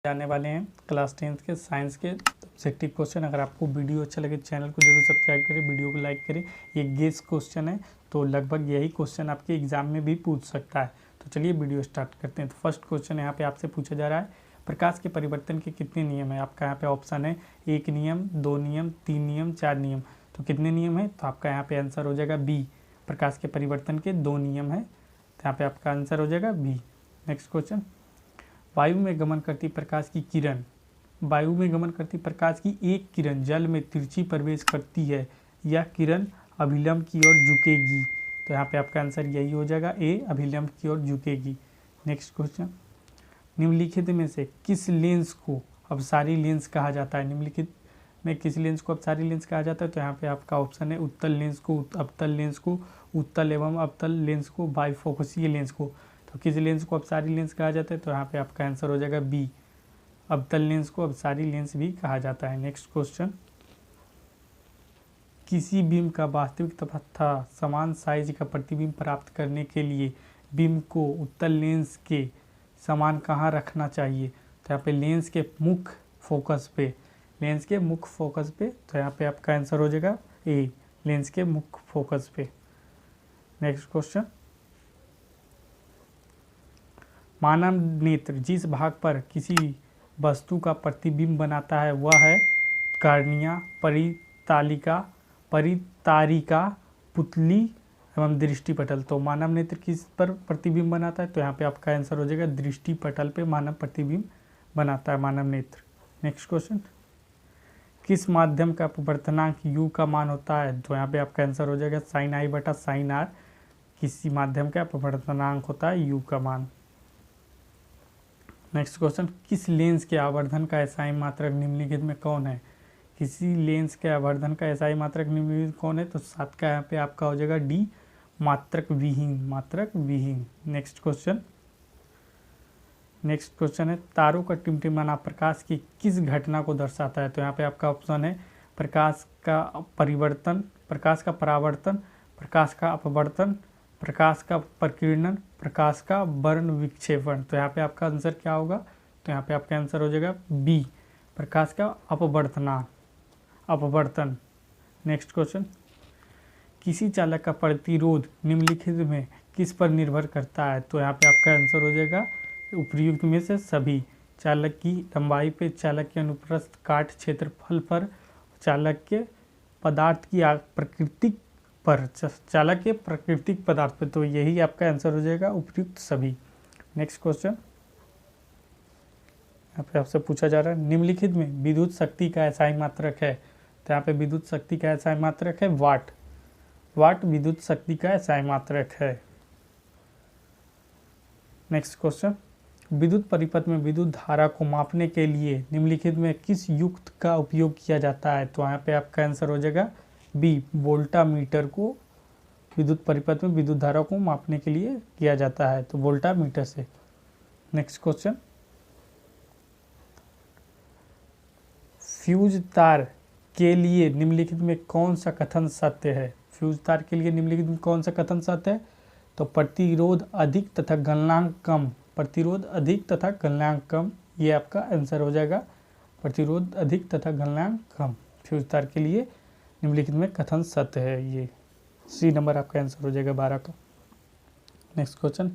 जाने वाले हैं क्लास 10th के साइंस के ऑब्जेक्टिव क्वेश्चन। अगर आपको वीडियो अच्छा लगे चैनल को जरूर सब्सक्राइब करें, वीडियो को लाइक करें। ये गेस क्वेश्चन है तो लगभग यही क्वेश्चन आपके एग्जाम में भी पूछ सकता है। तो चलिए वीडियो स्टार्ट करते हैं। तो फर्स्ट क्वेश्चन यहाँ पे आपसे पूछा जा रहा है, प्रकाश के परिवर्तन के कितने नियम है। आपका यहाँ पे ऑप्शन है 1 नियम, 2 नियम, 3 नियम, 4 नियम। तो कितने नियम है, तो आपका यहाँ पे आंसर हो जाएगा बी, प्रकाश के परिवर्तन के 2 नियम है। तो यहाँ पे आपका आंसर हो जाएगा बी। नेक्स्ट क्वेश्चन, वायु में गमन करती प्रकाश की किरण, वायु में गमन करती प्रकाश की एक किरण जल में तिरछी प्रवेश करती है, यह किरण अभिलंब की ओर झुकेगी। तो यहाँ पे आपका आंसर यही हो जाएगा ए, अभिलंब की ओर झुकेगी। नेक्स्ट क्वेश्चन, निम्नलिखित में से किस लेंस को अपसारी लेंस कहा जाता है। निम्नलिखित में किस लेंस को अपसारी लेंस कहा जाता है। तो यहाँ पे आपका ऑप्शन है उत्तल लेंस को, अवतल लेंस को, उत्तल एवं अवतल लेंस को, बाइफोकसीय लेंस को। तो किस लेंस को अपसारी लेंस कहा जाता है। तो यहाँ पे आपका आंसर हो जाएगा बी, अवतल लेंस को अपसारी लेंस भी कहा जाता है। नेक्स्ट क्वेश्चन, किसी बीम का वास्तविक तथा समान साइज का प्रतिबिंब प्राप्त करने के लिए बीम को उत्तल लेंस के समान कहाँ रखना चाहिए। तो यहाँ पे लेंस के मुख्य फोकस पे, लेंस के मुख्य फोकस पे। तो यहाँ पे आपका आंसर हो जाएगा ए, लेंस के मुख्य फोकस पे। नेक्स्ट क्वेश्चन, मानव नेत्र जिस भाग पर किसी वस्तु का प्रतिबिंब बनाता है वह है कार्निया, परितारिका, पुतली एवं दृष्टिपटल। तो मानव नेत्र किस पर प्रतिबिंब बनाता है। तो यहाँ पे आपका आंसर हो जाएगा दृष्टिपटल पे मानव प्रतिबिंब बनाता है मानव नेत्र। नेक्स्ट क्वेश्चन, किस माध्यम का अपवर्तनांक u का मान होता है। तो यहाँ पे आपका आंसर हो जाएगा साइन आई बटा साइन आर, किसी माध्यम का अपवर्तनांक होता है u का मान। नेक्स्ट क्वेश्चन, किस लेंस के आवर्धन का एसआई मात्रक निम्नलिखित में कौन है। किसी लेंस के आवर्धन का एसआई मात्रक निम्नलिखित कौन है। तो 7 का यहाँ पे आपका हो जाएगा डी, मात्रक विहीन, मात्रक विहीन। नेक्स्ट क्वेश्चन है, तारों का टिमटिमाना प्रकाश की किस घटना को दर्शाता है। तो यहाँ पे आपका ऑप्शन है प्रकाश का परिवर्तन, प्रकाश का परावर्तन, प्रकाश का अपवर्तन, प्रकाश का प्रकीर्णन, प्रकाश का वर्ण विक्षेपण। तो यहाँ पे आपका आंसर क्या होगा। तो यहाँ पे आपका आंसर हो जाएगा बी, प्रकाश का अपवर्तन। नेक्स्ट क्वेश्चन, किसी चालक का प्रतिरोध निम्नलिखित में किस पर निर्भर करता है। तो यहाँ पे आपका आंसर हो जाएगा उपयुक्त में से सभी, चालक की लंबाई पे, चालक के अनुप्रस्थ काट क्षेत्रफल पर, चालक के पदार्थ की प्रकृतिक पर, चालक के प्राकृतिक पदार्थ पर। तो यही आपका आंसर हो जाएगा उपयुक्त सभी। नेक्स्ट क्वेश्चन, यहाँ पे आपसे पूछा जा रहा है, निम्नलिखित में विद्युत शक्ति का एसआई मात्रक है। तो यहाँ पे विद्युत शक्ति का एसआई मात्रक है वाट, वाट विद्युत शक्ति का एसआई मात्रक है। नेक्स्ट क्वेश्चन, विद्युत परिपथ में विद्युत धारा को मापने के लिए निम्नलिखित में किस युक्त का उपयोग किया जाता है। तो यहाँ पे आपका आंसर हो जाएगा बी, वोल्टामीटर को विद्युत परिपथ में विद्युत धारा को मापने के लिए किया जाता है, तो वोल्टामीटर से। नेक्स्ट क्वेश्चन, फ्यूज तार के लिए निम्नलिखित में कौन सा कथन सत्य है। फ्यूज तार के लिए निम्नलिखित में कौन सा कथन सत्य है। तो प्रतिरोध अधिक तथा गलनांक कम, प्रतिरोध अधिक तथा गलनांक कम, ये आपका आंसर हो जाएगा प्रतिरोध अधिक तथा गलनांक कम। फ्यूज तार के लिए निम्नलिखित में कथन सत्य है, ये सी नंबर आपका आंसर हो जाएगा 12 का। नेक्स्ट क्वेश्चन,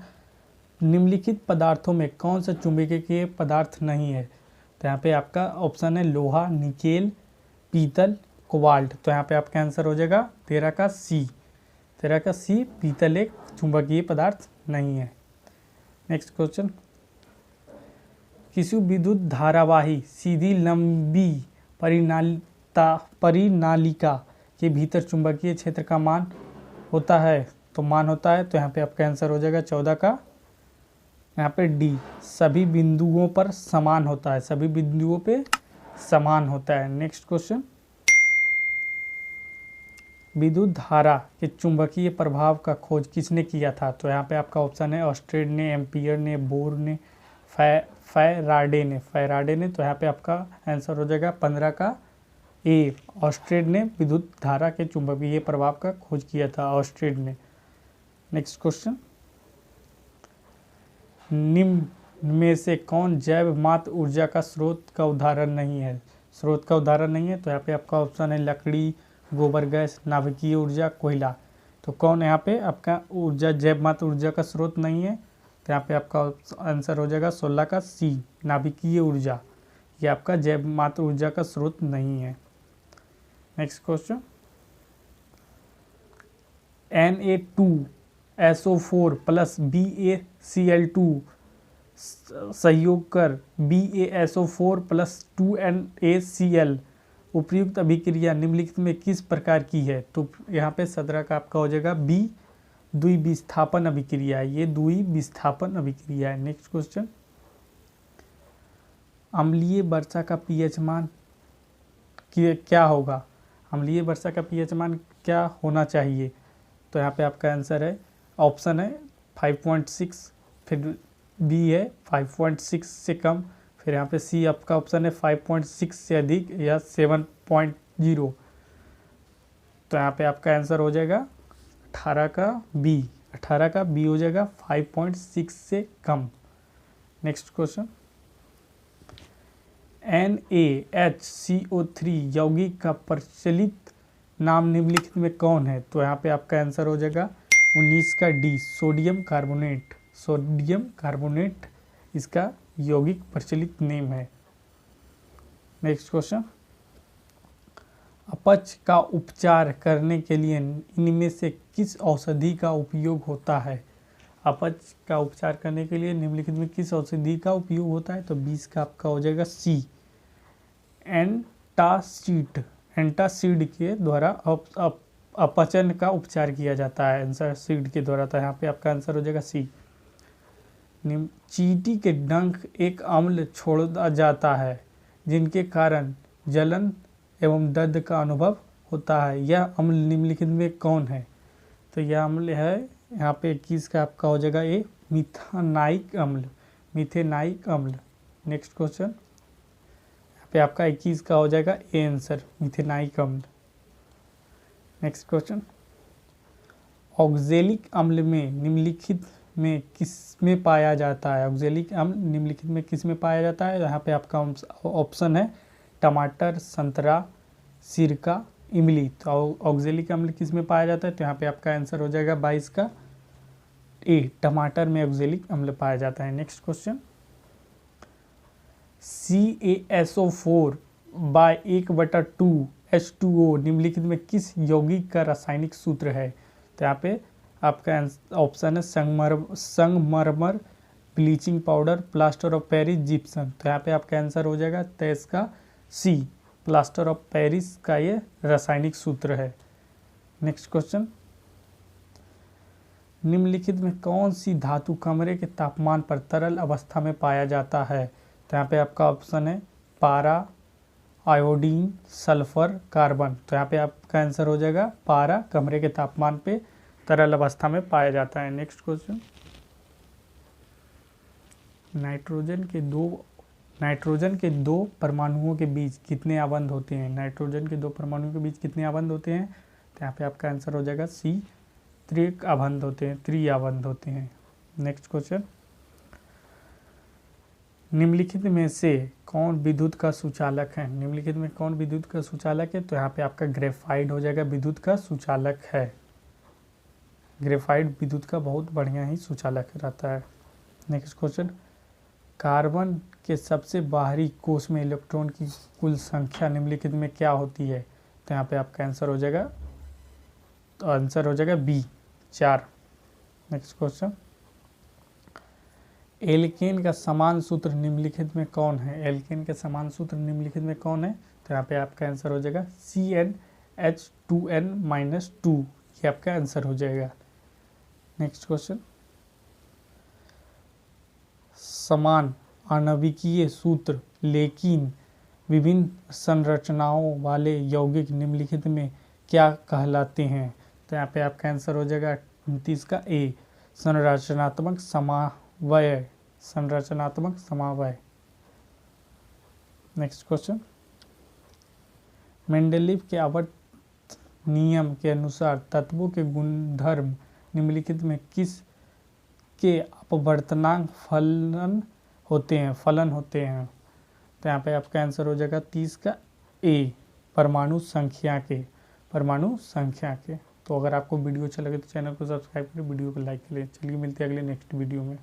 निम्नलिखित पदार्थों में कौन सा चुंबकीय पदार्थ नहीं है। तो यहाँ पे आपका ऑप्शन है लोहा, निकेल, पीतल, कोबाल्ट। तो यहाँ पे आपका आंसर हो जाएगा 13 का सी, 13 का सी, पीतल एक चुंबकीय पदार्थ नहीं है। नेक्स्ट क्वेश्चन, किसी विद्युत धारावाही सीधी लंबी परिनालिका के भीतर चुंबकीय क्षेत्र का मान होता है। तो मान होता है, तो यहाँ पे आपका आंसर हो जाएगा 14 का यहाँ पे डी, सभी बिंदुओं पर समान होता है, सभी बिंदुओं पे समान होता है। नेक्स्ट क्वेश्चन, विद्युत धारा के चुंबकीय प्रभाव का खोज किसने किया था। तो यहाँ पे आपका ऑप्शन है ऑस्ट्रेड ने, एम्पियर ने, बोर ने, फैराडे ने। तो यहाँ पे आपका आंसर हो जाएगा 15 का ए, ऑस्ट्रेड ने विद्युत धारा के चुंबकीय प्रभाव का खोज किया था, ऑस्ट्रेड ने। नेक्स्ट क्वेश्चन, में से कौन जैव मात्र ऊर्जा का स्रोत का उदाहरण नहीं है? स्रोत का उदाहरण नहीं है तो यहाँ पे आपका ऑप्शन है लकड़ी, गोबर गैस, नाभिकीय ऊर्जा, कोयला। तो कौन यहाँ पे आपका ऊर्जा जैव मात्र ऊर्जा का स्रोत नहीं है? तो यहाँ पे आपका आंसर हो जाएगा 16 का सी, नाभिकीय ऊर्जा। ये आपका जैव मात्र ऊर्जा का स्रोत नहीं है। Next question, Na2SO4 plus BaCl2 संयोग कर BaSO4 प्लस 2NaCl उपयुक्त अभिक्रिया निम्नलिखित में किस प्रकार की है? तो यहाँ पे 17 का आपका हो जाएगा बी, द्विविस्थापन अभिक्रिया। ये द्विविस्थापन अभिक्रिया है। नेक्स्ट क्वेश्चन, अम्लीय वर्षा का पीएच मान क्या होगा? अम्लीय वर्षा का पीएच मान क्या होना चाहिए? तो यहाँ पे आपका आंसर है, ऑप्शन है 5.6, फिर बी है 5.6 से कम, फिर यहाँ पे सी आपका ऑप्शन है 5.6 से अधिक या 7.0। तो यहाँ पे आपका आंसर हो जाएगा 18 का बी, 18 का बी हो जाएगा 5.6 से कम। नेक्स्ट क्वेश्चन, NaHCO3 यौगिक का प्रचलित नाम निम्नलिखित में कौन है? तो यहाँ पे आपका आंसर हो जाएगा 19 का D, sodium carbonate. Sodium carbonate इसका यौगिक प्रचलित नेम है। नेक्स्ट क्वेश्चन, अपच का उपचार करने के लिए इनमें से किस औषधि का उपयोग होता है? अपच का उपचार करने के लिए निम्नलिखित में किस औषधि का उपयोग होता है? तो 20 का आपका हो जाएगा सी, एंटासिड। एंटासिड के द्वारा अपचन का उपचार किया जाता है, एंटासिड के द्वारा। तो यहाँ पे आपका आंसर हो जाएगा सी। चींटी के डंक एक अम्ल छोड़ा जाता है जिनके कारण जलन एवं दर्द का अनुभव होता है। यह अम्ल निम्नलिखित में कौन है? तो यह अम्ल है यहाँ पे 21 का आपका हो जाएगा ए, मिथानाइक अम्ल। मिथेनाइक अम्ल। नेक्स्ट क्वेश्चन, यहाँ पे आपका 21 का हो जाएगा ए आंसर, मिथेनाइक अम्ल। नेक्स्ट क्वेश्चन, ऑक्जेलिक अम्ल में निम्नलिखित में किस में पाया जाता है? ऑक्जेलिक अम्ल निम्नलिखित में किस में पाया जाता है? यहाँ पे आपका ऑप्शन है टमाटर, संतरा, सिरका, इमली। तो ऑक्जेलिक अम्ल किस में पाया जाता है? तो यहाँ पे आपका आंसर हो जाएगा 22 का ए, टमाटर में ऑक्जेलिक अम्ल पाया जाता है। Next question, CaSO4 bye 1/2 H2O निम्नलिखित में किस यौगिक का रासायनिक सूत्र है? तो यहाँ पे आपका ऑप्शन है संगमरमर, bleaching powder, plaster of Paris, gypsum. तो यहाँ पे आपका आंसर हो जाएगा 23 का सी, प्लास्टर ऑफ पेरिस का ये रासायनिक सूत्र है। नेक्स्ट क्वेश्चन, निम्नलिखित में कौन सी धातु कमरे के तापमान पर तरल अवस्था में पाया जाता है? तो यहाँ पे आपका ऑप्शन है पारा, आयोडीन, सल्फर, कार्बन। तो यहाँ पे आपका आंसर हो जाएगा पारा, कमरे के तापमान पे तरल अवस्था में पाया जाता है। नेक्स्ट क्वेश्चन, नाइट्रोजन के दो परमाणुओं के बीच कितने आबंध होते हैं? नाइट्रोजन के दो परमाणुओं के बीच कितने आबंध होते हैं? तो यहाँ पे आपका आंसर हो जाएगा सी, त्रिआबंध होते हैं, त्रिआबंध होते हैं। नेक्स्ट क्वेश्चन, निम्नलिखित में से कौन विद्युत का सुचालक है? निम्नलिखित में कौन विद्युत का सुचालक है? तो यहाँ पे आपका ग्रेफाइट हो जाएगा विद्युत का सुचालक है। ग्रेफाइट विद्युत का बहुत बढ़िया ही सुचालक रहता है। नेक्स्ट क्वेश्चन, कार्बन के सबसे बाहरी कोष में इलेक्ट्रॉन की कुल संख्या निम्नलिखित में क्या होती है? तो यहाँ पे आपका आंसर हो जाएगा, तो आंसर हो जाएगा बी, 4। नेक्स्ट क्वेश्चन, एल्केन का समान सूत्र निम्नलिखित में कौन है? एल्केन का समान सूत्र निम्नलिखित में कौन है? तो यहाँ पे आपका आंसर हो जाएगा CnH2n-2, ये आपका आंसर हो जाएगा। नेक्स्ट क्वेश्चन, समान आणविकीय सूत्र लेकिन विभिन्न संरचनाओं वाले यौगिक निम्नलिखित में क्या कहलाते हैं? तो यहाँ पे आपका आंसर हो जाएगा 29 का ए, संरचनात्मक समवाय। संरचनात्मक समवाय। नेक्स्ट क्वेश्चन, मेंडलीव के आवर्त नियम के अनुसार तत्वों के गुणधर्म निम्नलिखित में किस के अपवर्तनांक फलन होते हैं, फलन होते हैं। तो यहाँ पे आपका आंसर हो जाएगा 30 का ए, परमाणु संख्या के, परमाणु संख्या के। तो अगर आपको वीडियो अच्छा लगे तो चैनल को सब्सक्राइब करें, वीडियो को लाइक करें। चलिए मिलते हैं अगले नेक्स्ट वीडियो में।